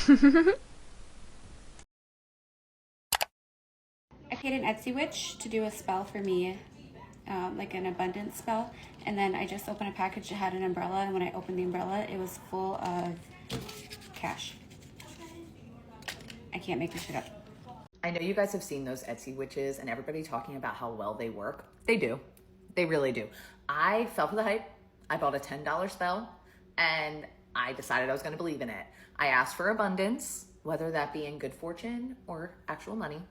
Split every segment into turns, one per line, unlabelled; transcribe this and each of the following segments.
I paid an Etsy witch to do a spell for me, like an abundance spell, and then I just opened a package that had an umbrella, and when I opened the umbrella, it was full of cash. I can't make this shit up.
I know you guys have seen those Etsy witches and everybody talking about how well they work. They do. They really do. I fell for the hype. I bought a $10 spell and I decided I was going to believe in it. I asked for abundance, whether that be in good fortune or actual money.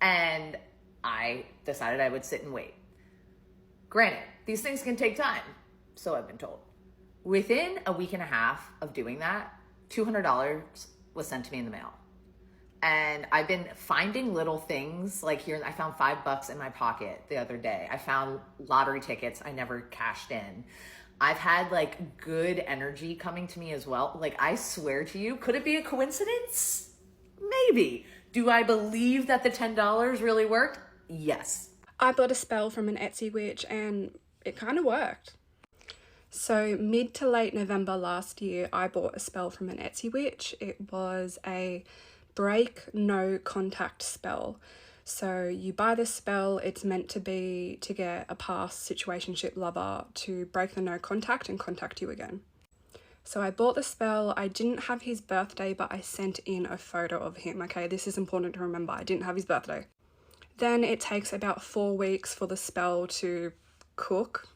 And I decided I would sit and wait. Granted, these things can take time, so I've been told. Within a week and a half of doing that, $200 was sent to me in the mail. And I've been finding little things, like here, I found $5 in my pocket the other day. I found lottery tickets I never cashed in. I've had like good energy coming to me as well. Like, I swear to you, could it be a coincidence? Maybe. Do I believe that the $10 really worked? Yes.
I bought a spell from an Etsy witch and it kind of worked. So mid to late November last year, I bought a spell from an Etsy witch. It was a break no contact spell. So you buy this spell, it's meant to be to get a past situationship lover to break the no contact and contact you again. So I bought the spell. I didn't have his birthday, but I sent in a photo of him. Okay, this is important to remember. I didn't have his birthday. Then it takes about 4 weeks for the spell to cook.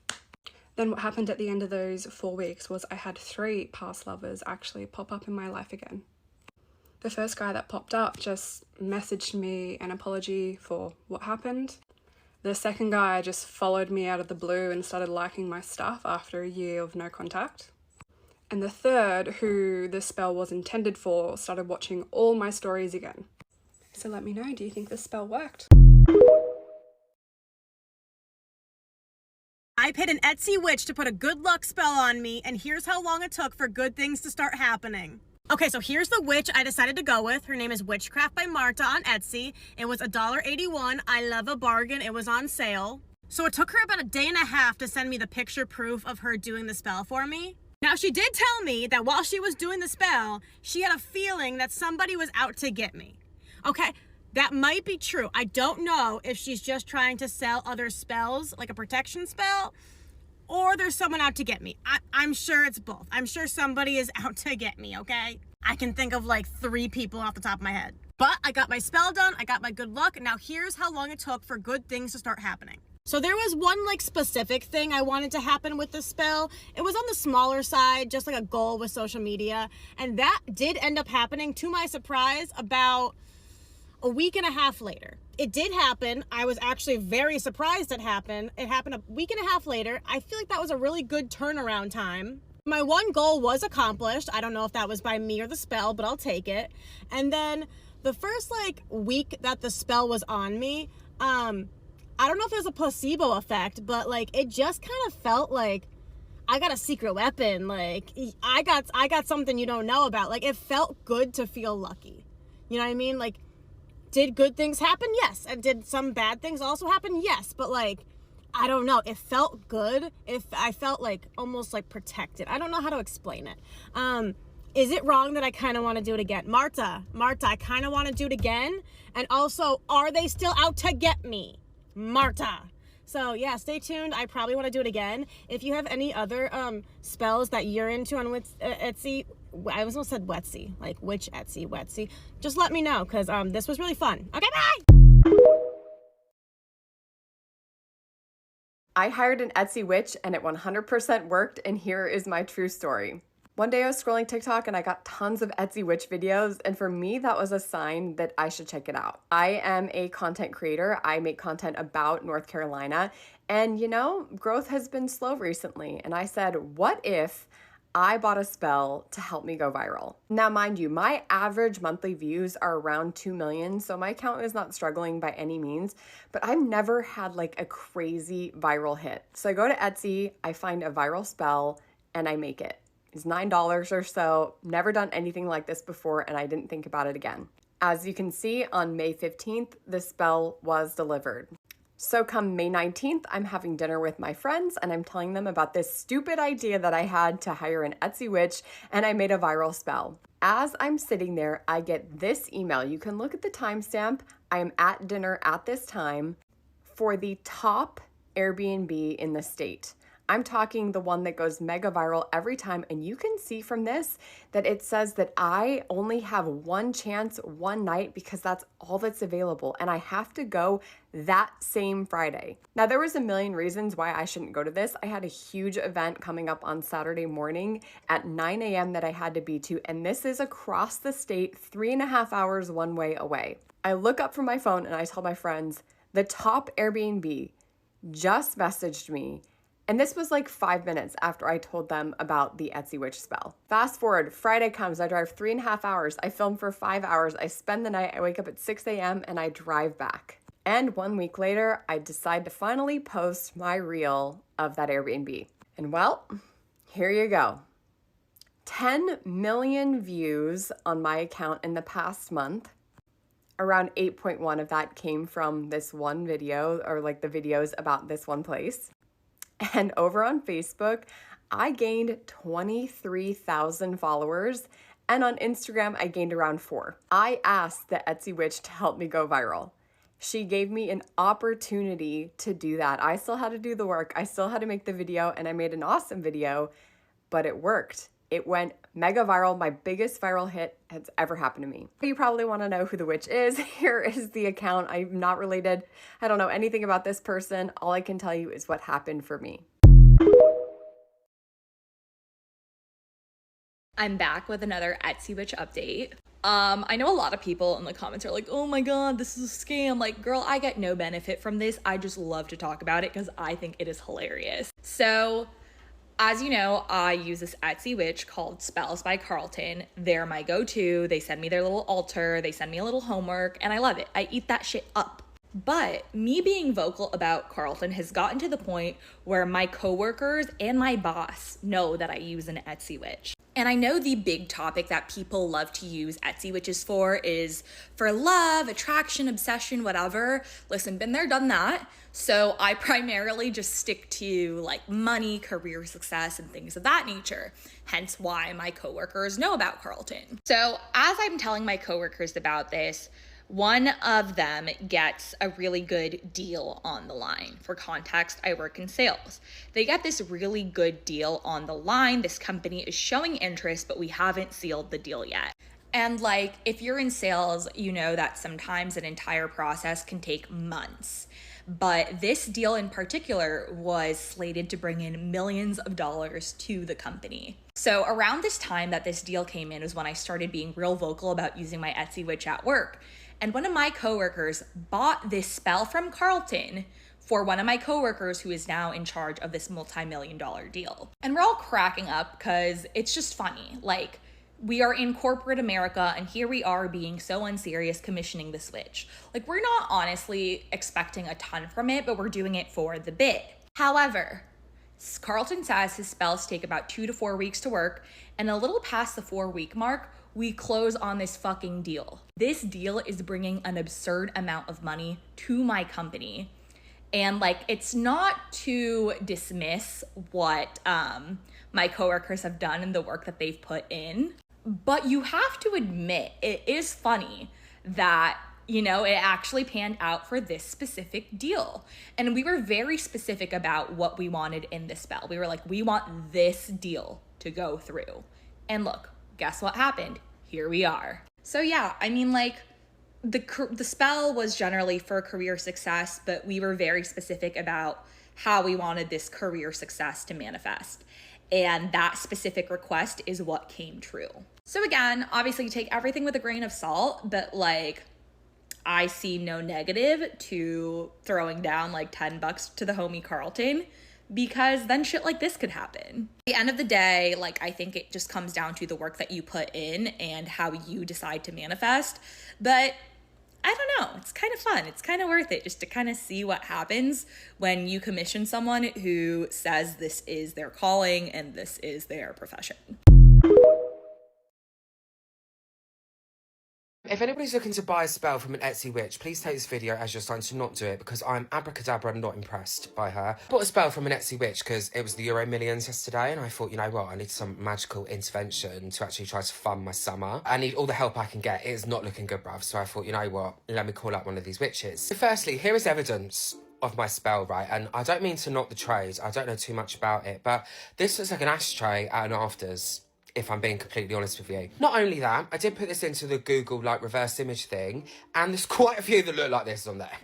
Then what happened at the end of those 4 weeks was I had 3 past lovers actually pop up in my life again. The first guy that popped up just messaged me an apology for what happened. The second guy just followed me out of the blue and started liking my stuff after a year of no contact. And the third, who the spell was intended for, started watching all my stories again. So let me know, do you think this spell worked?
I paid an Etsy witch to put a good luck spell on me, and here's how long it took for good things to start happening. Okay, so here's the witch I decided to go with. Her name is Witchcraft by Marta on Etsy. It was $1.81. I love a bargain. It was on sale. So it took her about a day and a half to send me the picture proof of her doing the spell for me. Now, she did tell me that while she was doing the spell, she had a feeling that somebody was out to get me. Okay, that might be true. I don't know if she's just trying to sell other spells, like a protection spell, or there's someone out to get me. I'm sure it's both. I'm sure somebody is out to get me, okay? I can think of like 3 people off the top of my head. But I got my spell done, I got my good luck, now here's how long it took for good things to start happening. So there was one like specific thing I wanted to happen with the spell. It was on the smaller side, just like a goal with social media. And that did end up happening, to my surprise, about a week and a half later. It did happen. I was actually very surprised it happened. It happened a week and a half later. I feel like that was a really good turnaround time. My one goal was accomplished. I don't know if that was by me or the spell, but I'll take it. And then the first like week that the spell was on me, I don't know if there's a placebo effect, but like it just kind of felt like I got a secret weapon. Like I got something you don't know about. Like it felt good to feel lucky. You know what I mean? Like, did good things happen? Yes. And did some bad things also happen? Yes. But like, I don't know. It felt good. I felt like almost like protected. I don't know how to explain it. Is it wrong that I kind of want to do it again? Marta, I kind of want to do it again. And also, are they still out to get me? Marta. So yeah, stay tuned. I probably want to do it again. If you have any other spells that you're into on Etsy, I almost said Wetsy, like which Etsy, Wetsy. Just let me know, because this was really fun. Okay, bye!
I hired an Etsy witch and it 100% worked, and here is my true story. One day I was scrolling TikTok and I got tons of Etsy witch videos, and for me that was a sign that I should check it out. I am a content creator. I make content about North Carolina, and you know, growth has been slow recently, and I said, what if I bought a spell to help me go viral? Now, mind you, my average monthly views are around 2 million, so my account is not struggling by any means, but I've never had like a crazy viral hit. So I go to Etsy, I find a viral spell, and I make it. It's $9 or so. Never done anything like this before, and I didn't think about it again. As you can see, on May 15th, the spell was delivered. So come May 19th, I'm having dinner with my friends and I'm telling them about this stupid idea that I had to hire an Etsy witch, and I made a viral spell. As I'm sitting there, I get this email. You can look at the timestamp. I am at dinner at this time for the top Airbnb in the state. I'm talking the one that goes mega viral every time, and you can see from this that it says that I only have one chance, one night, because that's all that's available, and I have to go that same Friday. Now, there was a million reasons why I shouldn't go to this. I had a huge event coming up on Saturday morning at 9 a.m. that I had to be to, and this is across the state, 3.5 hours one way away. I look up from my phone and I tell my friends, the top Airbnb just messaged me. And this was like 5 minutes after I told them about the Etsy witch spell. Fast forward, Friday comes, I drive 3.5 hours, I film for 5 hours, I spend the night, I wake up at 6 a.m. and I drive back. And 1 week later, I decide to finally post my reel of that Airbnb. And well, here you go. 10 million views on my account in the past month. Around 8.1 of that came from this one video, or like the videos about this one place. And over on Facebook, I gained 23,000 followers, and on Instagram, I gained around 4. I asked the Etsy witch to help me go viral. She gave me an opportunity to do that. I still had to do the work. I still had to make the video, and I made an awesome video, but it worked. It went mega viral, my biggest viral hit has ever happened to me. You probably want to know who the witch is. Here is the account. I'm not related. I don't know anything about this person. All I can tell you is what happened for me.
I'm back with another Etsy witch update. I know a lot of people in the comments are like, oh my god, this is a scam. Like, girl, I get no benefit from this. I just love to talk about it because I think it is hilarious. So, as you know, I use this Etsy witch called Spells by Carlton. They're my go-to. They send me their little altar. They send me a little homework, and I love it. I eat that shit up. But me being vocal about Carlton has gotten to the point where my coworkers and my boss know that I use an Etsy witch. And I know the big topic that people love to use Etsy witches for is for love, attraction, obsession, whatever. Listen, been there, done that. So I primarily just stick to like money, career success, and things of that nature. Hence why my coworkers know about Carlton. So as I'm telling my coworkers about this, one of them gets a really good deal on the line. For context, I work in sales. They get this really good deal on the line. This company is showing interest, but we haven't sealed the deal yet. And like, if you're in sales, you know that sometimes an entire process can take months. But this deal in particular was slated to bring in millions of dollars to the company. So around this time that this deal came in is when I started being real vocal about using my Etsy witch at work. And one of my coworkers bought this spell from Carlton for one of my coworkers who is now in charge of this multi-million-dollar deal. And we're all cracking up because it's just funny. Like, we are in corporate America and here we are being so unserious commissioning this witch. Like, we're not honestly expecting a ton from it, but we're doing it for the bid. However, Carlton says his spells take about 2 to 4 weeks to work, and a little past the 4-week mark, we close on this fucking deal. This deal is bringing an absurd amount of money to my company. And like, it's not to dismiss what my coworkers have done and the work that they've put in, but you have to admit it is funny that, you know, it actually panned out for this specific deal. And we were very specific about what we wanted in this spell. We were like, we want this deal to go through. And look, guess what happened? Here we are. So yeah, I mean, like, the spell was generally for career success, but we were very specific about how we wanted this career success to manifest. And that specific request is what came true. So again, obviously take everything with a grain of salt, but like, I see no negative to throwing down like $10 to the homie Carlton, because then shit like this could happen. At the end of the day, like, I think it just comes down to the work that you put in and how you decide to manifest. But I don't know, it's kind of fun. It's kind of worth it just to kind of see what happens when you commission someone who says this is their calling and this is their profession.
If anybody's looking to buy a spell from an Etsy witch, please take this video as you're starting to not do it, because I'm abracadabra not impressed by her. I bought a spell from an Etsy witch because it was the Euro Millions yesterday, and I thought, you know what, I need some magical intervention to actually try to fund my summer. I need all the help I can get. It is not looking good, bruv. So I thought, you know what, let me call up one of these witches. So firstly, here is evidence of my spell, right? And I don't mean to knock the trade. I don't know too much about it, but this looks like an ashtray at an afters, if I'm being completely honest with you. Not only that, I did put this into the Google like reverse image thing, and there's quite a few that look like this on there.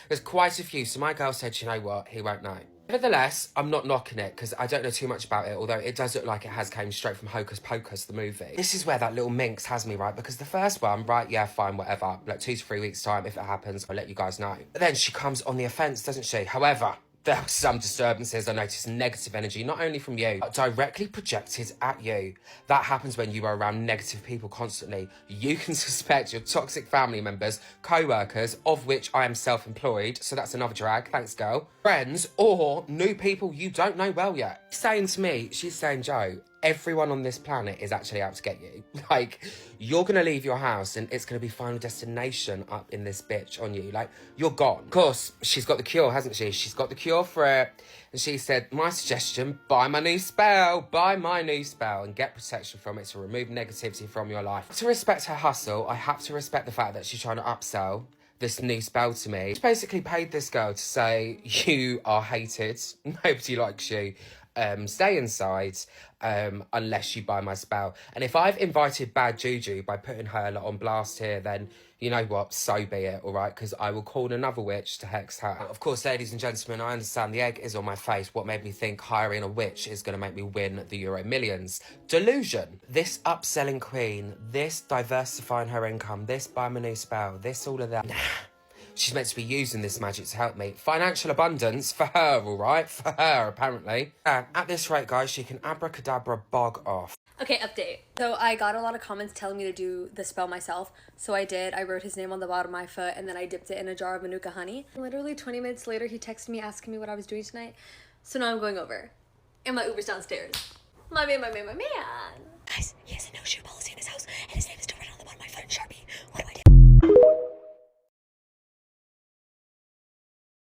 There's quite a few, so my girl said, you know what, he won't know. Nevertheless, I'm not knocking it because I don't know too much about it, although it does look like it has came straight from Hocus Pocus, the movie. This is where that little minx has me, right? Because the first one, right, yeah, fine, whatever. Like 2 to 3 weeks time, if it happens, I'll let you guys know. But then she comes on the offence, doesn't she? However, there were some disturbances. I noticed negative energy, not only from you, but directly projected at you. That happens when you are around negative people constantly. You can suspect your toxic family members, co-workers, of which I am self-employed, so that's another drag, thanks girl, friends, or new people you don't know well yet. She's saying to me, she's saying, Joe, everyone on this planet is actually out to get you. Like, you're gonna leave your house and it's gonna be Final Destination up in this bitch on you. Like, you're gone. Of course, she's got the cure, hasn't she? She's got the cure for it. And she said, my suggestion, buy my new spell, and get protection from it to remove negativity from your life. To respect her hustle, I have to respect the fact that she's trying to upsell this new spell to me. She basically paid this girl to say, you are hated, nobody likes you. Stay inside unless you buy my spell. And if I've invited bad juju by putting her on blast here, then you know what, so be it, all right? Because I will call another witch to hex her. Of course, ladies and gentlemen, I understand the egg is on my face. What made me think hiring a witch is going to make me win the Euro Millions? Delusion. This upselling queen, this diversifying her income, this buy my new spell, this all of that. She's meant to be using this magic to help me. Financial abundance for her, all right? For her, apparently. At this rate, guys, she can abracadabra bog off.
Okay, update. So I got a lot of comments telling me to do the spell myself. So I did. I wrote his name on the bottom of my foot and then I dipped it in a jar of Manuka honey. Literally 20 minutes later, he texted me asking me what I was doing tonight. So now I'm going over. And my Uber's downstairs. My man. Guys, he has a no-shoe